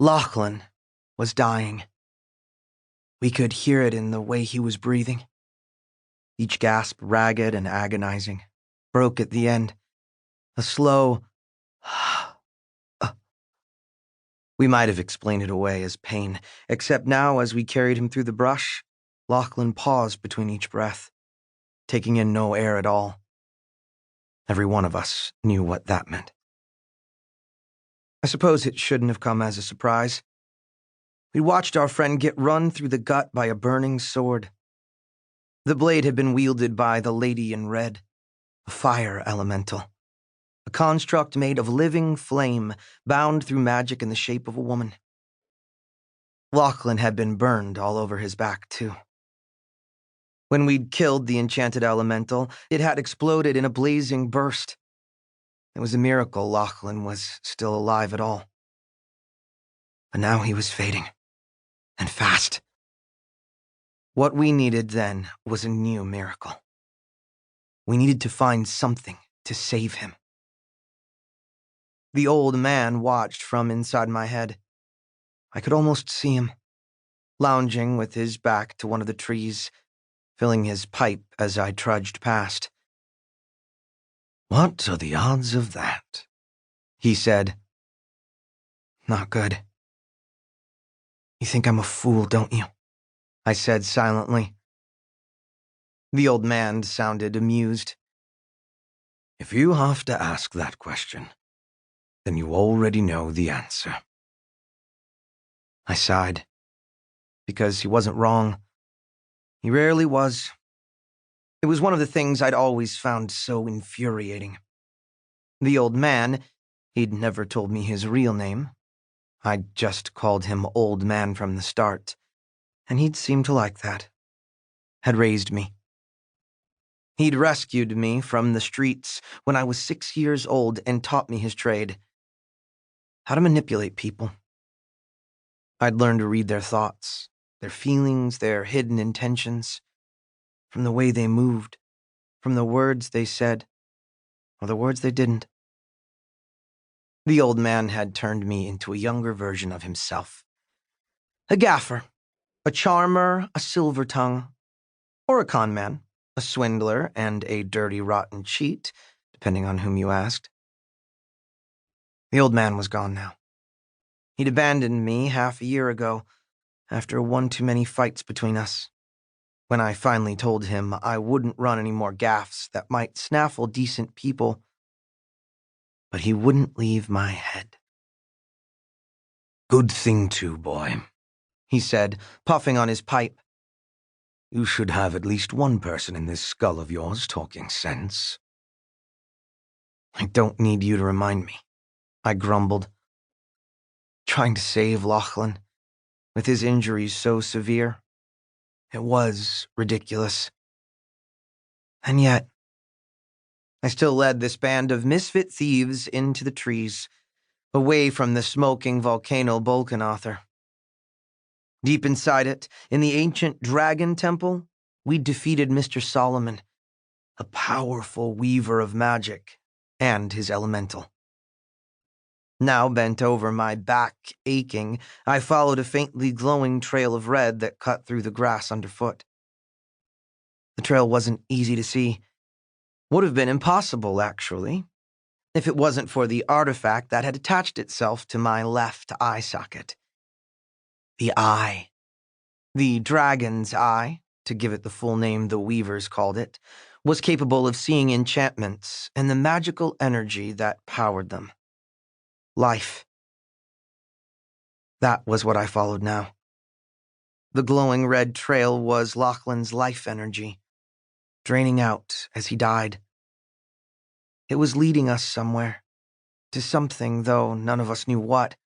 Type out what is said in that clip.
Lachlan was dying. We could hear it in the way he was breathing. Each gasp ragged and agonizing, broke at the end. A slow We might have explained it away as pain, except now as we carried him through the brush, Lachlan paused between each breath, taking in no air at all. Every one of us knew what that meant. I suppose it shouldn't have come as a surprise. We watched our friend get run through the gut by a burning sword. The blade had been wielded by the Lady in Red, a fire elemental, a construct made of living flame, bound through magic in the shape of a woman. Lachlan had been burned all over his back, too. When we'd killed the enchanted elemental, it had exploded in a blazing burst. It was a miracle Lachlan was still alive at all. But now he was fading, and fast. What we needed then was a new miracle. We needed to find something to save him. The old man watched from inside my head. I could almost see him, lounging with his back to one of the trees, filling his pipe as I trudged past. "What are the odds of that?" he said. "Not good." "You think I'm a fool, don't you?" I said silently. The old man sounded amused. "If you have to ask that question, then you already know the answer." I sighed, because he wasn't wrong. He rarely was. It was one of the things I'd always found so infuriating. The old man, he'd never told me his real name. I'd just called him Old Man from the start, and he'd seemed to like that. Had raised me. He'd rescued me from the streets when I was 6 years old and taught me his trade. How to manipulate people. I'd learned to read their thoughts, their feelings, their hidden intentions, from the way they moved, from the words they said, or the words they didn't. The old man had turned me into a younger version of himself. A gaffer, a charmer, a silver-tongue, or a con man, a swindler, and a dirty, rotten cheat, depending on whom you asked. The old man was gone now. He'd abandoned me half a year ago, after one too many fights between us. When I finally told him I wouldn't run any more gaffes that might snaffle decent people, but he wouldn't leave my head. "Good thing too, boy," he said, puffing on his pipe. "You should have at least one person in this skull of yours talking sense." "I don't need you to remind me," I grumbled. Trying to save Lachlan, with his injuries so severe. It was ridiculous. And yet, I still led this band of misfit thieves into the trees, away from the smoking volcano Bolkanother. Deep inside it, in the ancient dragon temple, we'd defeated Mr. Solomon, a powerful weaver of magic, and his elemental. Now bent over, my back aching, I followed a faintly glowing trail of red that cut through the grass underfoot. The trail wasn't easy to see. Would have been impossible, actually, if it wasn't for the artifact that had attached itself to my left eye socket. The eye. The dragon's eye, to give it the full name the weavers called it, was capable of seeing enchantments and the magical energy that powered them. Life. That was what I followed now. The glowing red trail was Lachlan's life energy, draining out as he died. It was leading us somewhere, to something, though none of us knew what.